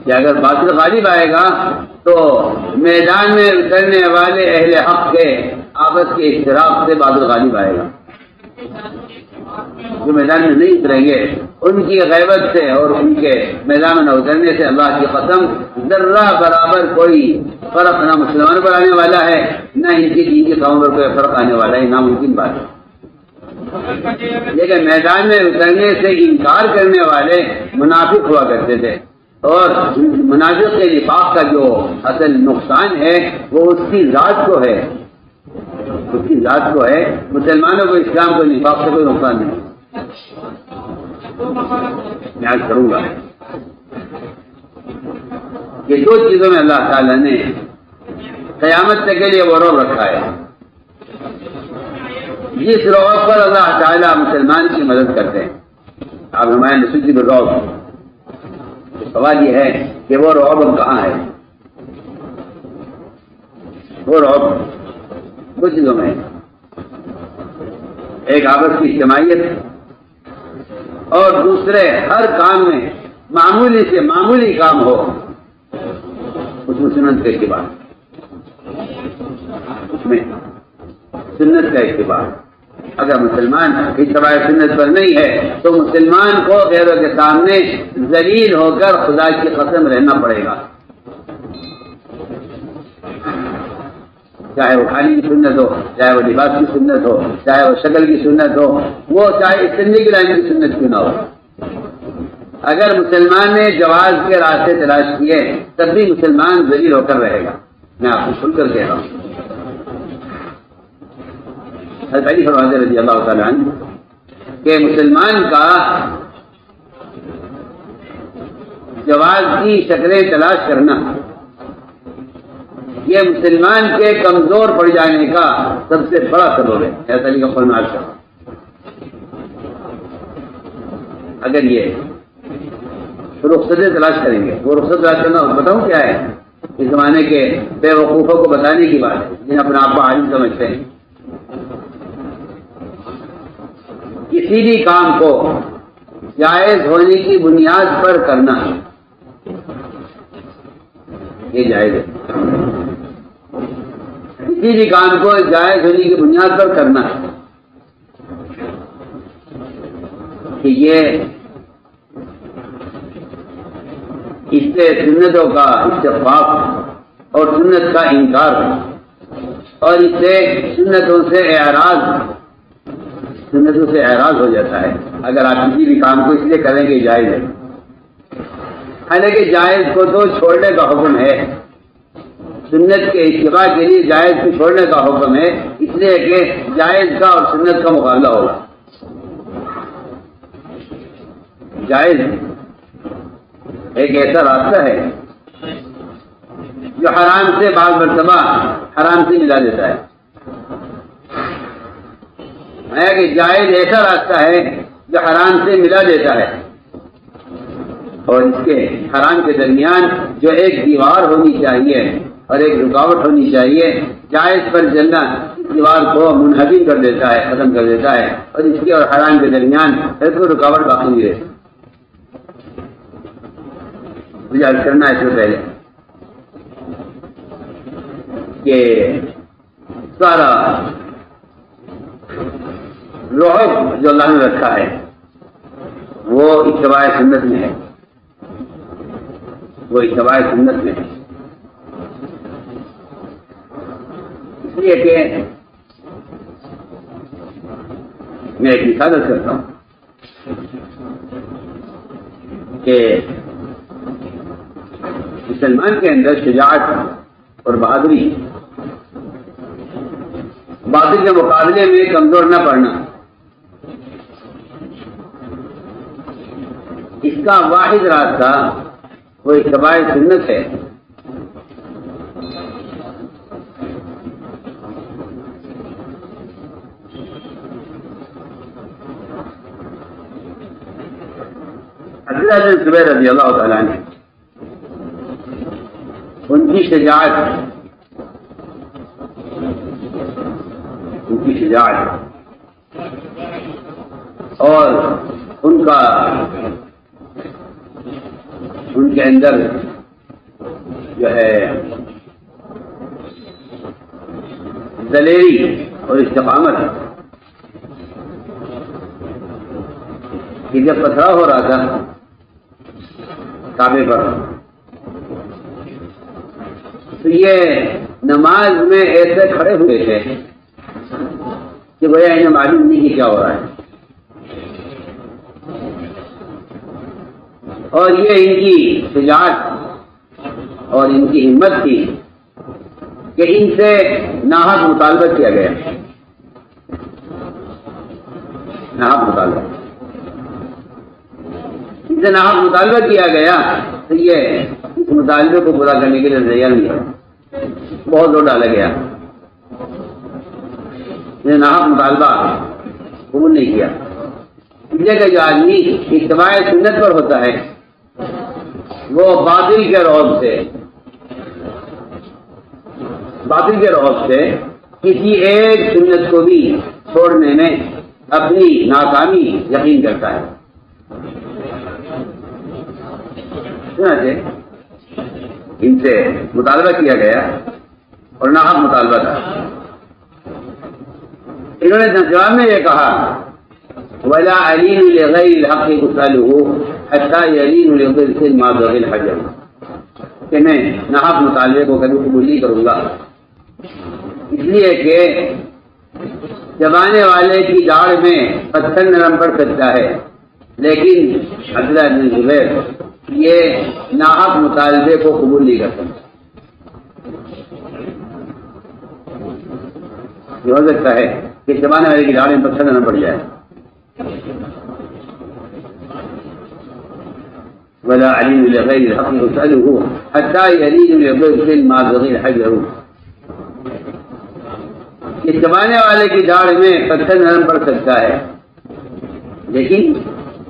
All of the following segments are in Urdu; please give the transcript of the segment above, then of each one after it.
کہ اگر باطل غالب آئے گا تو میدان میں اترنے والے اہل حق کے آپس کے اشتراک سے باطل غالب آئے گا. جو میدان میں نہیں اتریں گے ان کی غیبت سے اور ان کے میدان میں نہ اترنے سے اللہ کی قسم ذرہ برابر کوئی فرق نہ مسلمانوں پر آنے والا ہے نہ ان کی دین کے قوموں پر کوئی فرق آنے والا ہے. ناممکن بات ہے. لیکن میدان میں اترنے سے انکار کرنے والے منافق ہوا کرتے تھے اور منافق کے نفاق کا جو اصل نقصان ہے وہ اس کی ذات کو ہے. اس کی ذات کو ہے. مسلمانوں کو اسلام کو نفاق سے کوئی نقصان نہیں. میں آج کروں گا کہ دو چیزوں میں اللہ تعالیٰ نے قیامت تک کے لیے وہ رعب رکھا ہے. جس رعب پر اللہ تعالیٰ مسلمان کی مدد کرتے ہیں. آپ ہمارے نسل کی رعب. سوال یہ ہے کہ وہ رعب کہاں ہے؟ وہ رعب دو چیزوں میں. ایک آپس کی اجتماعیت اور دوسرے ہر کام میں معمولی سے معمولی کام ہو اس میں سنت کا اتباع. اس میں سنت کا اتباع. اگر مسلمان اتباع سنت پر نہیں ہے تو مسلمان کو غیروں کے سامنے ذلیل ہو کر خدا کی قسم رہنا پڑے گا. چاہے وہ کھانے کی سنت ہو, چاہے وہ لباس کی سنت ہو, چاہے وہ شکل کی سنت ہو, وہ چاہے استنجے کی لائن کی سنت کیوں نہ ہو. اگر مسلمان نے جواز کے راستے تلاش کیے تب بھی مسلمان ذلیل ہو کر رہے گا. میں آپ کو کھل کر کہہ رہا ہوں. حضرت علی فرماتے رضی اللہ تعالیٰ عنہ کہ مسلمان کا جواز کی شکلیں تلاش کرنا یہ مسلمان کے کمزور پڑ جانے کا سب سے بڑا سبب ہے. حضرت علی کا فرمان ہے. اگر یہ رخصتیں تلاش کریں گے, وہ رخصت تلاش کرنا بتاؤں کیا ہے؟ اس زمانے کے بے وقوفوں کو بتانے کی بات ہے جنہیں اپنا آپ کو عالم سمجھتے ہیں. کسی بھی کام کو جائز ہونے کی بنیاد پر کرنا یہ جائز ہے. کسی بھی کام کو جائز ہونے کی بنیاد پر کرنا کہ یہ اس سے سنتوں کا استخفاف اور سنت کا انکار اور اس سے سنتوں سے اعراض ہو جاتا ہے. اگر آپ کسی بھی کام کو اس لیے کریں گے جائز ہے, حالانکہ جائز کو تو چھوڑنے کا حکم ہے. سنت کے اتباع کے لیے جائز کو چھوڑنے کا حکم ہے, اس لیے کہ جائز کا اور سنت کا مقابلہ ہوگا. جائز ایک ایسا راستہ ہے جو حرام سے بعض مرتبہ حرام سے ملا دیتا ہے. کہ جائز ایسا راستہ ہے جو حرام سے ملا دیتا ہے, اور اس کے حرام کے درمیان جو ایک دیوار ہونی چاہیے اور ایک رکاوٹ ہونی چاہیے, جائز پر چلنا دیوار کو منہدم کر دیتا ہے, ختم کر دیتا ہے, اور اس کے اور حرام کے درمیان کوئی رکاوٹ باقی نہیں رہتی. مجھے عرض کرنا ہے اس سے پہلے کہ سارا رعب جو اللہ نے رکھا ہے وہ اتباع سنت میں ہے. وہ اتباع سنت میں ہے. اس لیے کہ میں ایک مثال کرتا ہوں کہ مسلمان کے اندر شجاعت اور بہادری باطل کے مقابلے میں کمزور نہ پڑنا, اس کا واحد راستہ وہ اتباع سنت ہے. عبداللہ بن زبیر رضی اللہ تعالیٰ عنہ ان کی شجاعت اور ان کا ان کے اندر جو ہے دلیری اور استقامت کہ جب پتھرا ہو رہا تھا کعبے پر تو یہ نماز میں ایسے کھڑے ہوئے تھے کہ گویا انہیں معلوم نہیں کہ کیا ہو رہا ہے، اور یہ ان کی شجاعت اور ان کی ہمت تھی کہ ان سے ناحق مطالبہ کیا گیا، ناحق مطالبہ ان سے ناحق مطالبہ کیا گیا تو یہ اس مطالبے کو پورا کرنے کے لیے تیار نہیں ہے، بہت زور ڈالا گیا، یہ ناحق مطالبہ قبول نہیں کیا۔ اس لیے کہ جو آدمی اتباع سنت پر ہوتا ہے وہ باطل کے رعب سے کسی ایک سنت کو بھی چھوڑنے میں اپنی ناکامی یقین کرتا ہے۔ ان سے مطالبہ کیا گیا اور ناحق مطالبہ تھا۔ انہوں نے جواب میں یہ کہا وَلَا أَلِينُ لِغَيْرِ الْحَقِّ قُتَلُهُ حَتَّى يَلِينُ لِغِرْسٍ مَا بَغِي الْحَجَرُ، کہ میں ناحق مطالبے کو کبھی قبول نہیں کروں گا، اس لیے کہ چبانے والے کی داڑھ میں پتھر نرم پڑ سکتا ہے، لیکن عبداللہ بن زبیر یہ ناحق مطالبے کو قبول نہیں کر سکتا۔ یہ ہو سکتا ہے کہ چبانے والے کی داڑھ میں پتھر نرم پڑ جائے۔ ولا عليم لغير الحق يسأله حتى يلين لغير ما بغي الحجر، یہ چبانے والے کی داڑھ میں پتھر نرم پڑ سکتا ہے لیکن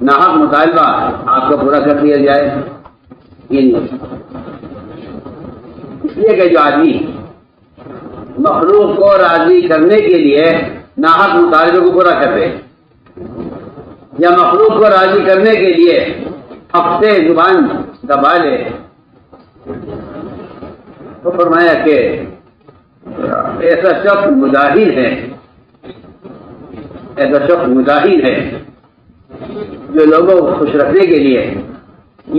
ناحق مطالبہ آپ کو پورا کر دیا جائے یہ نہیں ہوتا۔ اس لیے کہ جو آدمی مخلوق کو راضی کرنے کے لیے ناحق مطالبے کو پورا کر دے یا مخلوق کو راضی کرنے کے لیے حق سے زبان دبا لے تو فرمایا کہ ایسا شخص مجاہد ہے جو لوگوں کو خوش رکھنے کے لیے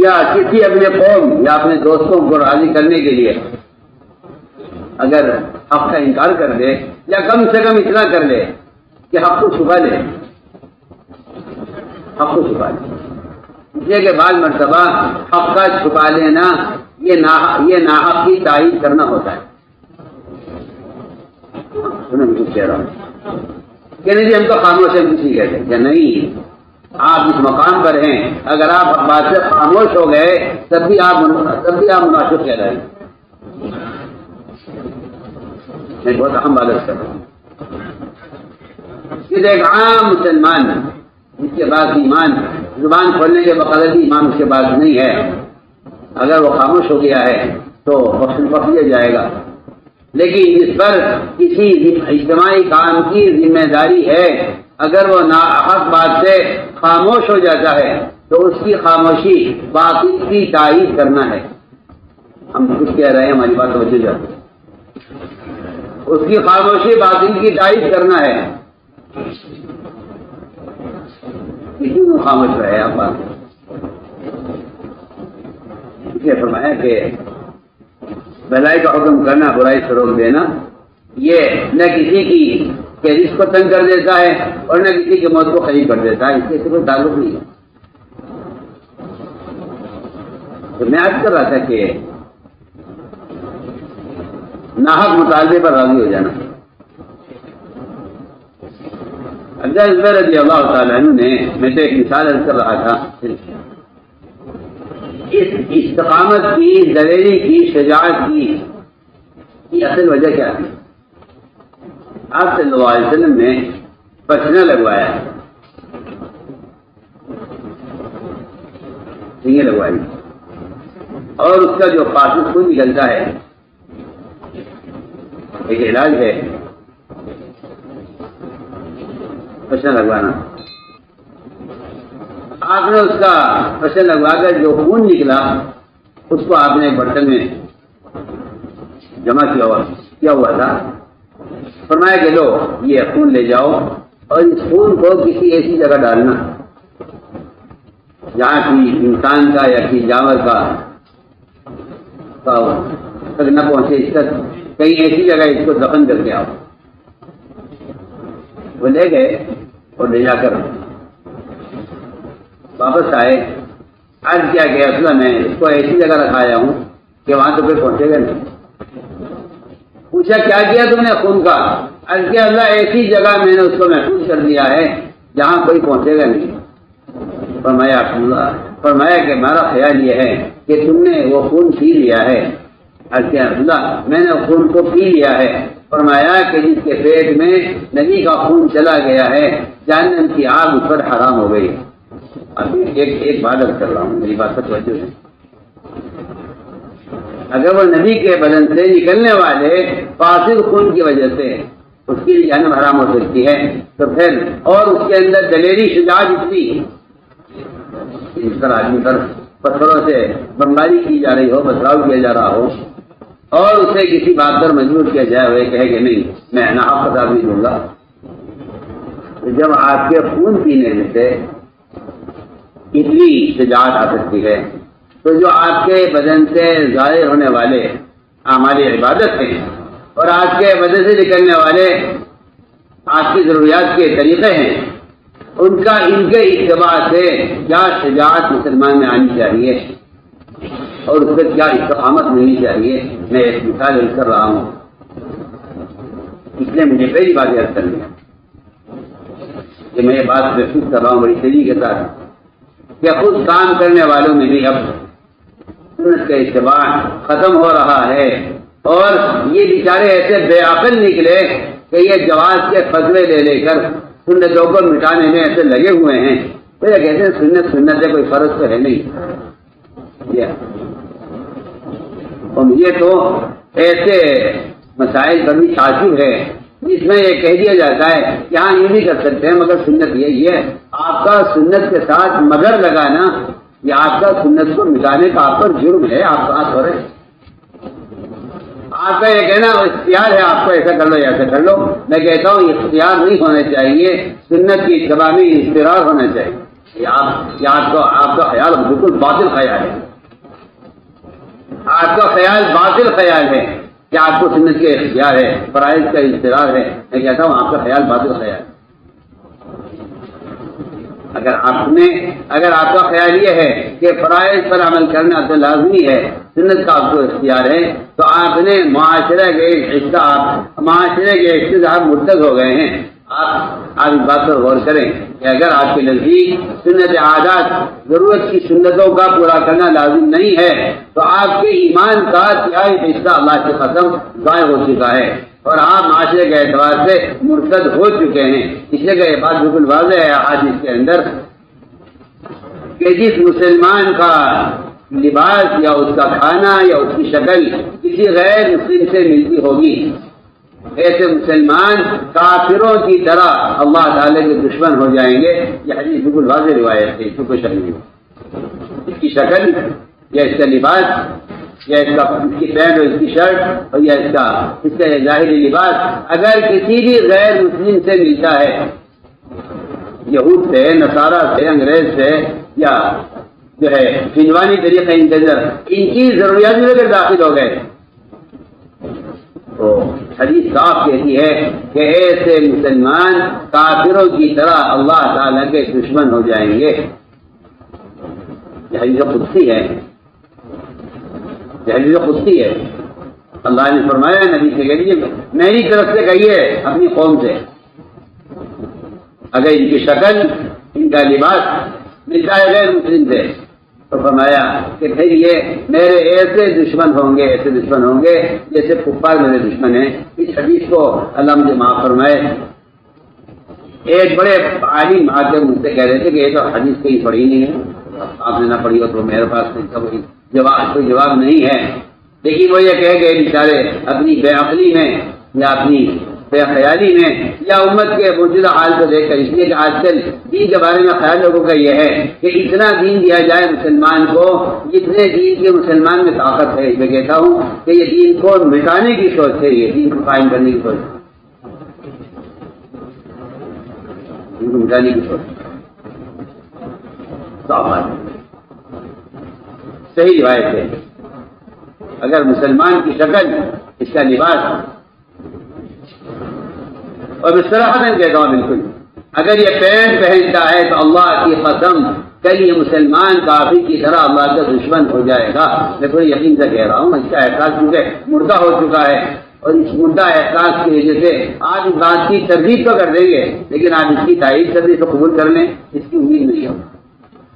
یا کسی اپنے قوم یا اپنے دوستوں کو راضی کرنے کے لیے اگر حق کا انکار کر دے یا کم سے کم اتنا کر لے کہ حق کو چھپا لے، اس لیے کہ بعض مرتبہ حق کا چھپا لینا یہ ناحق کی تائید کرنا ہوتا ہے۔ کہہ رہا ہوں کہ نہیں جی ہم تو خاموش ہیں، کسی کہتے کہ نہیں، آپ اس مقام پر ہیں، اگر آپ بات سے خاموش ہو گئے تب بھی آپ منافق کہہ رہے ہیں۔ میں بہت اہم بات کر رہا ہوں کہ ایک عام مسلمان جس کے پاس ایمان زبان کھولنے کے بقدر بھی ایمان اس کے پاس نہیں ہے، اگر وہ خاموش ہو گیا ہے تو بخش دیا جائے گا، لیکن اس پر کسی اجتماعی کام کی ذمہ داری ہے، اگر وہ ناحق بات سے خاموش ہو جاتا ہے تو اس کی خاموشی باقی کی تائید کرنا ہے۔ ہم کچھ کہہ رہے ہیں، ہماری بات توجہ جاتی ہے، اس کی خاموشی باطل کی تائید کرنا ہے۔ کیوں خاموش رہے آپ بات؟ اس نے فرمایا کہ بھلائی کا حکم کرنا، برائی سے روک دینا، یہ نہ کسی کی کہ رزق کو تنگ کر دیتا ہے اور نہ کسی کی موت کو قریب کر دیتا ہے، اس سے کوئی تعلق نہیں ہے۔ تو میں عرض کر رہا تھا کہ ناحق مطالبے پر راضی ہو جانا۔ عبداللہ رضی اللہ تعالیٰ عنہ نے، میں تو ایک مثال عرض کر رہا تھا، اس استقامت کی، دلیری کی، شجاعت کی یہ اصل وجہ کیا ہے؟ آپ صلی اللہ علیہ وسلم نے پسینہ لگوایا، سینگیں لگوائی، اور اس کا جو فاسد خون نکلتا ہے ایک علاج ہے پسینہ لگوانا۔ آپ نے اس کا پسینہ لگوا کر جو خون نکلا اس کو آپ نے ایک برتن میں جمع کیا ہوا تھا. فرمایا کہ لو یہ خون لے جاؤ اور اس خون کو کسی ایسی جگہ ڈالنا جہاں کی انسان کا یا کسی جانور کا تک نہ پہنچے. اس تک کہیں ایسی جگہ اس کو دفن کر کے آؤ. وہ لے گئے اور لے جا کر واپس آئے. عرض کیا کہ اصل میں اس کو ایسی جگہ رکھایا ہوں کہ وہاں تو کوئی پہنچے گا نہیں. پوچھا کیا کیا تم نے خون کا؟ عرض کیا اللہ ایسی جگہ میں نے اس کو محفوظ کر دیا ہے جہاں کوئی پہنچے گا نہیں. فرمایا کہ ہمارا خیال یہ ہے کہ تم نے وہ خون پی لیا ہے. عرض کیا اللہ میں نے خون کو پی لیا ہے. فرمایا کہ جس کے پیٹ میں نبی کا خون چلا گیا ہے جہنم کی آگ اس پر حرام ہو گئی. ایک بات کر رہا ہوں، میری بات پر توجہ ہے. اگر وہ نبی کے بدن سے نکلنے والے فاسد خون کی وجہ سے اس کی جہنم حرام ہو سکتی ہے تو پھر اور اس کے اندر دلیری شجاعت اتنی اس طرح آدمی پر پتھروں سے بمباری کی جا رہی ہو، پتھراؤ کیا جا رہا ہو اور اسے کسی بات پر مجبور کیا جائے وہ کہے کہ نہیں میں ناحق قصاص نہیں دوں گا. جب آپ کے خون پینے سے اتنی شجاعت آ سکتی ہے تو جو آپ کے بدن سے ظاہر ہونے والے ہماری عبادت ہیں اور آپ کے بدن سے نکلنے والے آپ کی ضروریات کے طریقے ہیں ان کے اتباع سے کیا شجاعت مسلمان میں آنی چاہیے اور اس سے کیا استقامت ملنی چاہیے. میں ایک مثال کر رہا ہوں اس لیے مجھے پہلی بات یاد کرنی ہے کہ میں یہ بات محسوس کر رہا ہوں بڑی تیزی کے ساتھ کہ خود کام کرنے والوں میں بھی اب سنت کا اتباع ختم ہو رہا ہے اور یہ بیچارے ایسے بے عقل نکلے کہ یہ جواز کے فتوے لے لے کر سنتوں کو مٹانے میں ایسے لگے ہوئے ہیں. تو یہ کہتے ہیں سنت ہے کوئی فرض تو ہے نہیں. اور یہ تو ایسے مسائل پر بھی تعصب ہے جس میں یہ کہہ دیا جاتا ہے کہ ہاں یہ بھی کر سکتے ہیں مگر سنت یہی ہے. آپ کا سنت کے ساتھ مگر لگانا یہ آپ کا سنت کو مٹانے کا آپ پر جرم ہے. آپ کہاں ہو رہے ہیں؟ آپ کا یہ کہنا اختیار ہے آپ کو ایسا کر لو یا ایسا کر لو. میں کہتا ہوں یہ اختیار نہیں ہونا چاہیے، سنت کی اتباع میں اضطرار ہونا چاہیے. آپ کا خیال بالکل باطل خیال ہے. آپ کا خیال باطل خیال ہے کہ آپ کو سنت کے اختیار ہے، فرائض کا اضطرار ہے. میں کہتا ہوں آپ کا خیال باطل خیال ہے. اگر آپ کا خیال یہ ہے کہ فرائض پر عمل کرنا تو لازمی ہے، سنت کا آپ کو اختیار ہے، تو آپ نے معاشرے کے حصہ آپ مرتد ہو گئے ہیں. آپ اس بات پر غور کریں کہ اگر آپ کے نزدیک سنت عادات ضرورت کی سنتوں کا پورا کرنا لازم نہیں ہے تو آپ کے ایمان کا تہائی حصہ اللہ کی قسم ضائع ہو چکا ہے اور آپ معاشرے کے اعتبار سے مرتد ہو چکے ہیں. اس لیے کہ یہ بات بالکل واضح ہے حدیث کے اندر کہ جس مسلمان کا لباس یا اس کا کھانا یا اس کی شکل کسی غیر مسلم سے ملتی ہوگی ایسے مسلمان کافروں کی طرح اللہ تعالی کے دشمن ہو جائیں گے. یہ حدیث بالکل واضح روایت ہے، اس میں کوئی شک نہیں. اس کی شکل یا اس کا لباس یا اس کی پینٹ اور اس کی شرٹ اور یا اس کا یہ ظاہری لباس اگر کسی بھی غیر مسلم سے ملتا ہے، یہود سے، نصارہ سے، انگریز سے یا جو ہے ہندوانی طریقے ان کے اندر ان کی ضروریات میں اگر داخل ہو گئے تو حدیث صاف کہتی ہے کہ ایسے مسلمان کافروں کی طرح اللہ تعالیٰ کے دشمن ہو جائیں گے. یہ حدیث قدسی ہے. یہ حدیث قدسی ہے. اللہ نے فرمایا نبی سے کہیے میری طرف سے کہیے اپنی قوم سے اگر ان کی شکل ان کا لباس ملتا ہے غیر مسلم سے تو فرمایا کہ پھر یہ میرے ایسے دشمن ہوں گے جیسے کفار میرے دشمن ہیں. اس حدیث کو اللہ مجھے معاف فرمائے. ایک بڑے عالم آ کے مجھ سے کہہ رہے تھے کہ یہ تو حدیث کہیں پڑھی نہیں ہے، آپ نے نہ پڑھی ہو تو میرے پاس کوئی جواب نہیں ہے. لیکن وہ یہ کہہ گئے بیچارے اپنی بے عقلی میں یا اپنی بے خیالی میں یا امت کے موجودہ حال کو دیکھ کر، اس لیے کہ آج کل دین کے بارے میں خیال لوگوں کا یہ ہے کہ اتنا دین دیا جائے مسلمان کو جتنے دین کے مسلمان میں طاقت ہے۔ میں کہتا ہوں کہ یہ دین کو مٹانے کی سوچ ہے، یہ دین کو قائم کرنے کی سوچ ہے، دین کو مٹانے کی سوچ صحیح روایت ہے۔ اگر مسلمان کی شکل، اس کا لباس، اور میں صراحتاً کہتا ہوں بالکل، اگر یہ پینٹ پہنتا ہے تو اللہ کی قسم کل یہ مسلمان کافر کی طرح اللہ کا دشمن ہو جائے گا۔ میں تھوڑی یقین سے کہہ رہا ہوں، اس کا احساس کیونکہ مردہ ہو چکا ہے، اور اس مردہ احساس کی وجہ سے آج اس بات کی تردید تو کر دیں گے، لیکن آپ اس کی تائید تردید کو قبول کر لیں، اس کی امید نہیں ہو،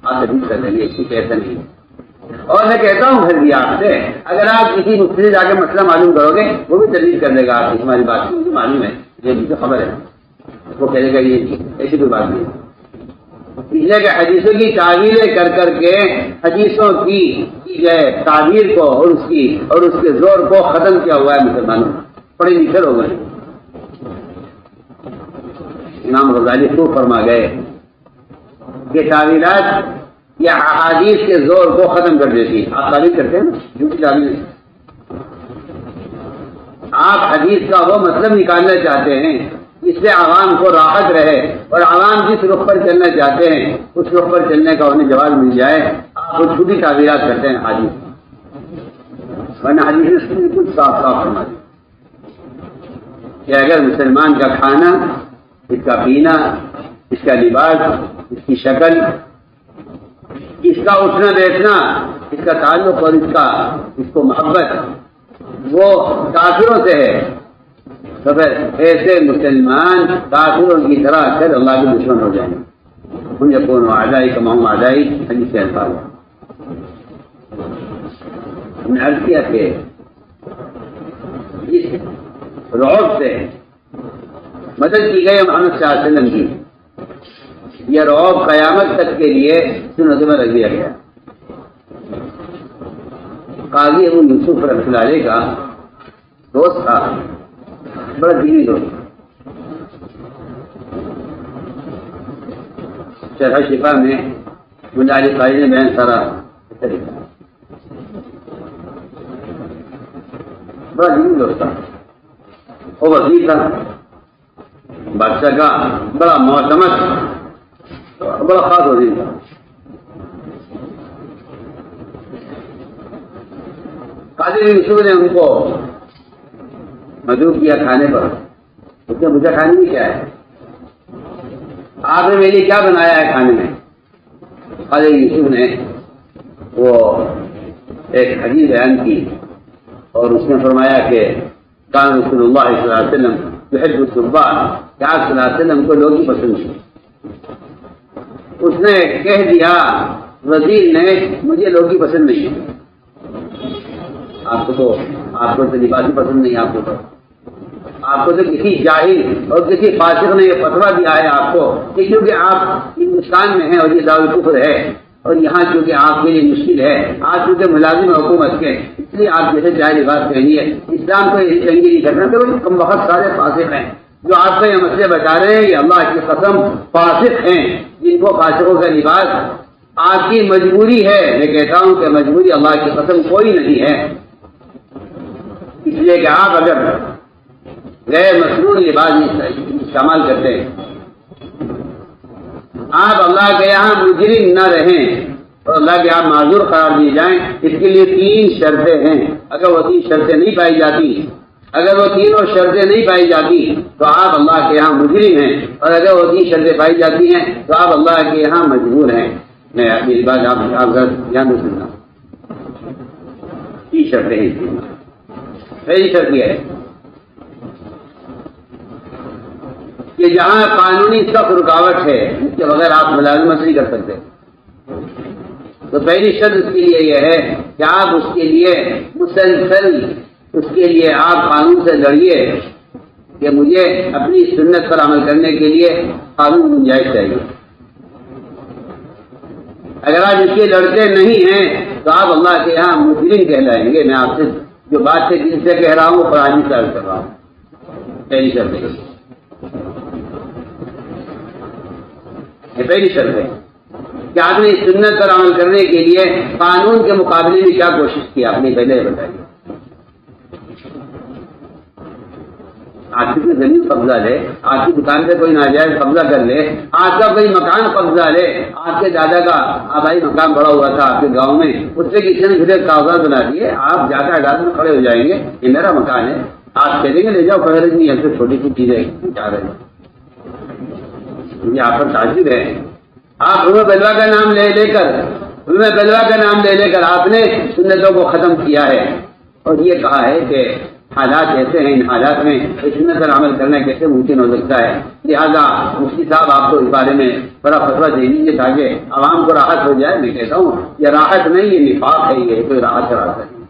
آپ تردید کر لیں گے، اس کی کیسا نہیں۔ اور میں کہتا ہوں پھر بھی آپ سے، اگر آپ کسی مفتی سے جا کے مسئلہ معلوم کرو گے، وہ بھی تردید کر دے گا آپ کی، ہماری بات مجھے معلوم ہے، یہ مجھے خبر ہے، وہ کہے گا یہ ایسی کوئی بات نہیں۔ اس لیے کہ حدیثوں کی تعویلیں کر کر کے حدیثوں کی تعبیر کو اور اس کے زور کو ختم کیا ہوا ہے مسلمانوں، پڑھے لکھے ہو گئے۔ امام غزالی خوب فرما گئے کہ تعویلات یا احادیث کے زور کو ختم کر دیتی۔ آپ تعبیر کرتے ہیں نا، جھوٹی تعبیر، آپ حدیث کا وہ مطلب نکالنا چاہتے ہیں اس سے عوام کو راحت رہے، اور عوام جس رخ پر چلنا چاہتے ہیں اس رخ پر چلنے کا انہیں جواب مل جائے، آپ وہ چھوٹی تعبیرات کرتے ہیں حدیث، ورنہ حدیث اس کو بالکل صاف صاف فرما دی کہ اگر مسلمان کا کھانا، اس کا پینا، اس کا لباس، اس کی شکل، اس کا اٹھنا بیٹھنا، اس کا تعلق اور اس کو محبت وہ کافروں سے ہے، تو پھر ایسے مسلمان کافروں کی طرح پھر اللہ کے دشمن ہو جائیں گے۔ ہم یکون اعدائی کا مہم اعدائی، حدیث سے الفاظ ہم نے عرض کیا کہ اس رعب سے مدد کی گئی محمد صلی اللہ علیہ وسلم کی، یہ رعب قیامت تک کے لیے سنتوں میں رکھ دیا گیا۔ قاضی ابو یوسف رحمۃ اللہ علیہ کا دوست تھا، بڑا دینی دوست، شرح شفا میں ملا علی قاری نے بیان سارا لکھا، بڑا دینی دوست تھا، وہ وزیر تھا بادشاہ کا، بڑا معتمد، بڑا خاص وزیر تھا۔ قاضی یوسف نے ان کو مدعو کیا کھانے پر، اس نے مجھے کھانے میں کیا ہے، آپ نے میرے لیے کیا بنایا ہے کھانے میں؟ قاضی یوسف نے وہ ایک حدیث بیان کی اور اس نے فرمایا کہ کان رسول اللہ صلی اللہ علیہ وسلم یحب الصباح، کہ آپ صلی اللہ علیہ وسلم کو لوگ ہی پسند تھے۔ اس نے کہہ دیا وزیر نے مجھے لوگ ہی پسند نہیں ہے، آپ کو تو لباسی پسند نہیں، آپ کو تو کسی جاہل اور کسی فاسق نے یہ فتویٰ دیا ہے آپ کو کہ کیونکہ آپ ہندوستان میں ہیں اور یہ دارالکفر ہے اور یہاں چونکہ آپ کے لیے مشکل ہے، آپ چونکہ ملازم حکومت کے، اس لیے آپ جیسے چاہے لباس پہنیے، اسلام کو یہ چنگی نہیں کرنا۔ تو کم بہت سارے فاسق ہیں جو آپ کو یہ مسئلے بتا رہے ہیں، یہ اللہ کی قسم فاسق ہیں، جن کو فاسقوں کا لباس آپ کی مجبوری ہے۔ میں کہتا ہوں کہ مجبوری اللہ کی قسم کوئی نہیں ہے، اس لیے کہ آپ اگر غیر مصنوعی لباس استعمال کرتے ہیں، آپ اللہ کے یہاں مجرم نہ رہیں اور اللہ کے یہاں معذور قرار دیے جائیں، اس کے لیے 3 شرطیں ہیں۔ اگر وہ 3 شرطیں نہیں پائی جاتی، اگر وہ تینوں شرطیں نہیں پائی جاتی تو آپ اللہ کے یہاں مجرم ہیں، اور اگر وہ 3 شرطیں پائی جاتی ہیں تو آپ اللہ کے یہاں مجبور ہیں۔ میں اپنی بات آپ دھیان دے سکتا ہوں، 3 شرطیں ہیں۔ پہلی شرط یہ ہے کہ جہاں قانونی سخت رکاوٹ ہے اس کے بغیر آپ ملازمت نہیں کر سکتے، تو پہلی شرط اس کے لیے یہ ہے کہ آپ اس کے لیے مسلسل اس کے لیے آپ قانون سے لڑیے کہ مجھے اپنی سنت پر عمل کرنے کے لیے قانون گنجائش چاہیے۔ اگر آپ اس کے لڑتے نہیں ہیں تو آپ اللہ کے یہاں مجرم کہلائیں گے۔ میں آپ سے جو بات سے جن سے کہہ رہا ہوں وہ قرآن سے عرض کر رہا ہوں۔ پہلی شرط ہے، یہ پہلی شرط ہے کہ آپ نے اس سنت پر عمل کرنے کے لیے قانون کے مقابلے میں کیا کوشش کی، آپ نے پہلے بتائیے۔ آپ کی زمین قبضہ لے، آپ کی دکان پہ کوئی ناجائز قبضہ کر لے، آپ کا کوئی مکان قبضہ لے، آپ کے دادا کا آبائی مکان بڑا ہوا تھا آپ کے گاؤں میں، اس سے کسی نے پھر کاغذات بنا دیے، آپ جا کر عدالت میں کھڑے ہو جائیں گے، یہ میرا مکان ہے، آپ کہہ دیں گے لے جاؤ، فہرست نہیں ہے، چھوٹی سی چیزیں چاہ رہے ہیں، یہ آپ پر تعجب ہے۔ آپ روح بلوا کا نام لے کر آپ نے سنتوں کو ختم کیا ہے، اور یہ کہا ہے کہ حالات ایسے ہیں، ان حالات میں سنت پر عمل کرنا کیسے ممکن ہو سکتا ہے، لہٰذا مفتی صاحب آپ کو اس بارے میں بڑا فتویٰ دے دیجیے تاکہ عوام کو راحت ہو جائے۔ میں کہتا ہوں یہ راحت نہیں، یہ نفاق ہے، یہ کوئی راحت کا راستہ نہیں۔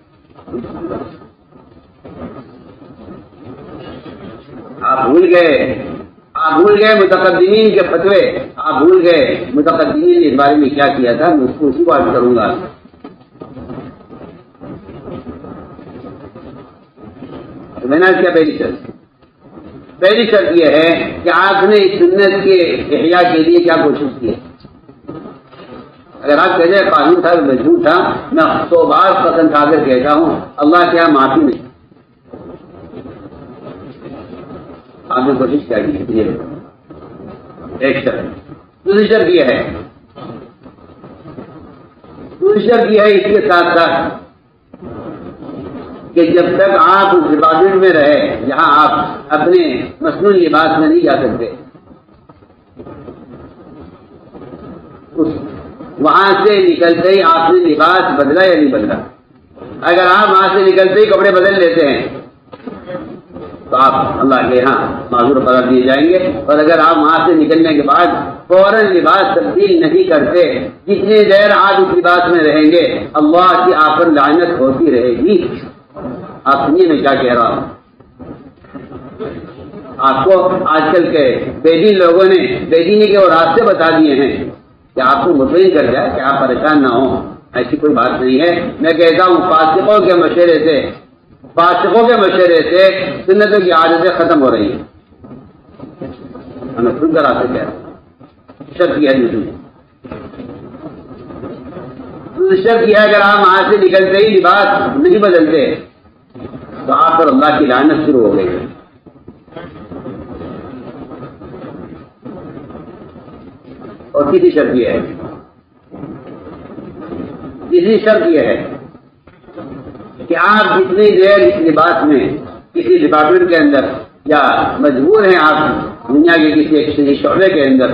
آپ بھول گئے متقدمین کے فتوے، آپ بھول گئے متقدمین نے اس بارے میں کیا کیا تھا، میں اس کو عرض کروں گا۔ میں نے کیا پہلی شرط یہ ہے کہ آپ نے اس سنت کے احیاء کے لیے کیا کوشش کی ہے۔ اگر آپ کہتے ہیں قانون تھا میں جھوٹ تھا، میں 100 بار قسم کھا کر کہتا ہوں اللہ کیا معافی نہیں، آپ نے کوشش کیا کی، ایک شرط۔ دوسری شرط یہ ہے اس کے ساتھ ساتھ کہ جب تک آپ اس ڈپارٹمنٹ میں رہے جہاں آپ اپنے مصنوعی لباس میں نہیں جا سکتے، وہاں سے نکلتے ہی آپ نے لباس بدلا یا نہیں بدلا؟ اگر آپ وہاں سے نکلتے ہی کپڑے بدل لیتے ہیں تو آپ اللہ کے یہاں معذور قرار دیے جائیں گے، اور اگر آپ وہاں سے نکلنے کے بعد فوراً لباس تبدیل نہیں کرتے، جتنی دیر آپ اس لباس میں رہیں گے اللہ کی آپ پر لعنت ہوتی رہے گی۔ آپ سنیے میں کیا کہہ رہا ہوں۔ آپ کو آج کل کے بے دین لوگوں نے بے دینی کے وہ راستے بتا دیے ہیں کہ آپ کو مطمئن کر جائے کہ آپ پریشان نہ ہوں، ایسی کوئی بات نہیں ہے۔ میں کہتا ہوں فاسقوں کے مشورے سے سنتوں کی عادتیں ختم ہو رہی ہیں، ہمیں خود کا راستے کہہ رہا ہوں۔ شرط یہ ہے اگر آپ وہاں سے نکلتے ہی لباس نہیں بدلتے تو آپ پر اللہ کی لعنت شروع ہو گئی ہے۔ اور تیسری شرط یہ ہے کہ آپ جتنی دیر اس لباس میں کسی ڈپارٹمنٹ کے اندر یا مجبور ہیں آپ دنیا کے کسی شعبے کے اندر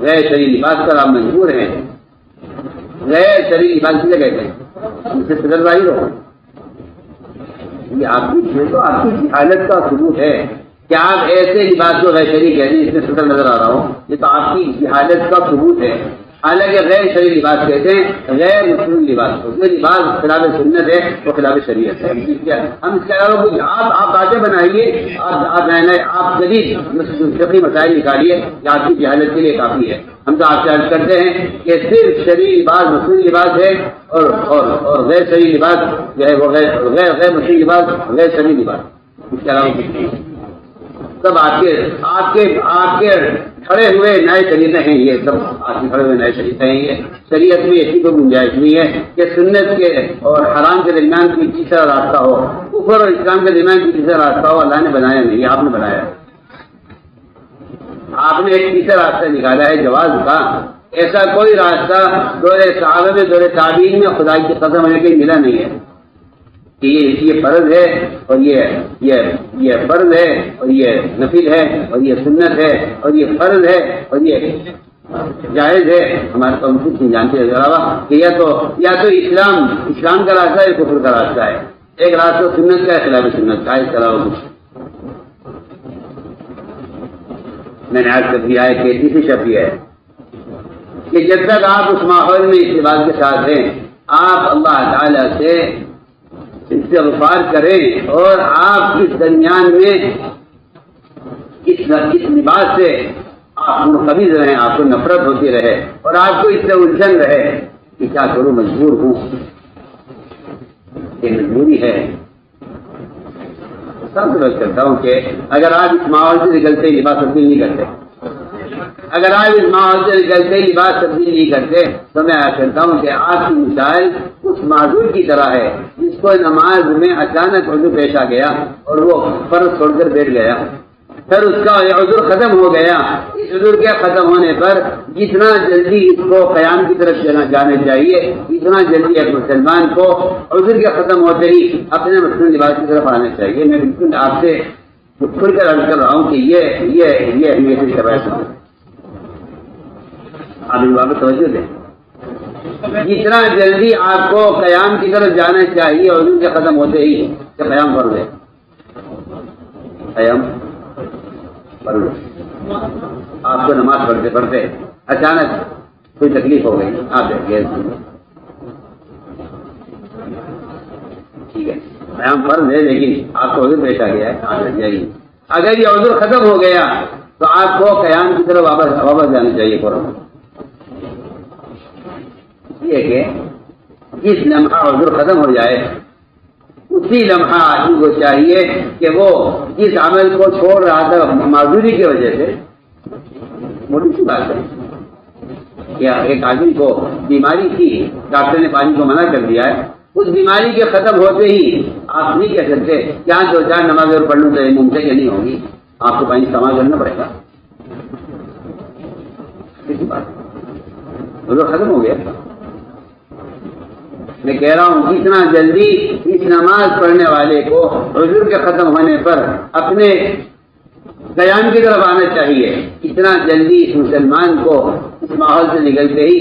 غیر شرعی لباس پر آپ مجبور ہیں، غیر شرعی لباس کسے کہتے ہیں؟ اس سے صدر ظاہر ہو، یہ آپ کی حالت کا ثبوت ہے کہ آپ ایسے لباس کو غیر شرعی کہتے ہیں، اس میں صدر نظر آ رہا ہوں، یہ تو آپ کی حالت کا ثبوت ہے۔ حالانکہ غیر شرعی لباس کہتے ہیں غیر مسلم لباس کو، جو لباس خلاف سنت ہے وہ خلاف شریعت ہے۔ ہم اس کے علاوہ آپ باتیں بنائیے، آپ جدید فقہی مسائل نکالیے، یہ آپ کی جہالت کے لیے کافی ہے۔ ہم تو آپ سے عرض کرتے ہیں کہ صرف شرعی لباس مسلم لباس ہے، اور غیر شرعی لباس جو ہے وہ غیر مسلم لباس غیر شرعی لباس، اس کے علاوہ کچھ نہیں۔ سب آپ کے کھڑے ہوئے نئے طریقے ہیں، یہ سب آپ کے کھڑے ہوئے نئے طریقے ہیں۔ یہ شریعت میں ایسی کوئی گنجائش نہیں ہے کہ سنت کے اور حرام کے درمیان کوئی تیسرا راستہ ہو، کفر اور اسلام کے درمیان کوئی تیسرا راستہ ہو۔ اللہ نے بنایا نہیں، آپ نے بنایا ہے۔ آپ نے ایک تیسرا راستہ نکالا ہے جواز کا۔ ایسا کوئی راستہ دور صحابہ میں دور تابعین میں خدا کی قسم ہے کہ ملا نہیں ہے کہ یہ فرض ہے اور یہ فرض ہے اور یہ نفل ہے اور یہ سنت ہے اور یہ فرض ہے اور یہ جائز ہے۔ ہمارے پاس کچھ نہیں جانتے اس علاوہ کہ یا تو اسلام کا راستہ ہے، کفر کا راستہ ہے۔ ایک راستہ سنت کا ہے، خلاف سنت کا ہے، اس کے علاوہ کچھ۔ میں نے آج کر دیا ہے کہ تیسری شرط یہ ہے کہ جب تک آپ اس ماحول میں اس بات کے ساتھ ہیں، آپ اللہ تعالی سے استغفار کریں، اور آپ اس درمیان میں اس لباس سے آپ منقبض رہیں، آپ کو نفرت ہوتی رہے اور آپ کو اس سے الجھن رہے کہ کیا کروں، مجبور ہوں، یہ مجبوری ہے۔ سمجھ کرتا ہوں کہ اگر آپ اس ماحول سے نکلتے ہی لباس تبدیل نہیں کرتے، اگر آپ اس ماحول سے نکلتے ہی لباس تبدیل نہیں کرتے تو میں کہتا ہوں کہ آپ کی مثال اس معذور کی طرح ہے جس کو نماز میں اچانک عذر پیش آ گیا اور وہ فرض چھوڑ کر بیٹھ گیا، پھر اس کا یہ عذر ختم ہو گیا۔ اس عذر کے ختم ہونے پر جتنا جلدی اس کو قیام کی طرف جانا چاہیے، اتنا جلدی ایک مسلمان کو عذر کے ختم ہوتے ہی اپنے مصنوعی لباس کی طرف آنا چاہیے۔ میں بالکل آپ سے کھل کر عرض کر رہا ہوں کہ یہ اہمیت کی روایت ہے، آپ اس بات توجہ دیں۔ جتنا جلدی آپ کو قیام کی طرف جانا چاہیے عذر کے ختم ہوتے ہی کہ قیام فرض ہے، قیام فرض ہے۔ آپ کو نماز پڑھتے پڑھتے اچانک کوئی تکلیف ہو گئی، آپ دیکھیے ٹھیک ہے قیام فرض ہے لیکن آپ کو عذر پیش آ گیا ہے، آپ لگ جائیے۔ اگر یہ عذر ختم ہو گیا تو آپ کو قیام کی طرف واپس جانا چاہیے فوراً۔ یہ کہ جس لمحہ عذر ختم ہو جائے اسی لمحہ آدمی کو چاہیے کہ وہ جس عمل کو چھوڑ رہا تھا معذوری کی وجہ سے، موٹی سی بات ہے کیا ایک آدمی کو بیماری تھی، ڈاکٹر نے پانی کو منع کر دیا ہے، اس بیماری کے ختم ہوتے ہی آپ نہیں کہہ سکتے کیا دو چار نماز اور پڑھ لوں تو یہ ممکن کہ نہیں ہوگی، آپ کو پانی استعمال کرنا پڑے گا۔ کسی بات عذر ختم ہو گیا۔ میں کہہ رہا ہوں اتنا جلدی اس نماز پڑھنے والے کو عذر کے ختم ہونے پر اپنے قیام کی طرف آنا چاہیے، اتنا جلدی اس مسلمان کو اس ماحول سے نکلتے ہی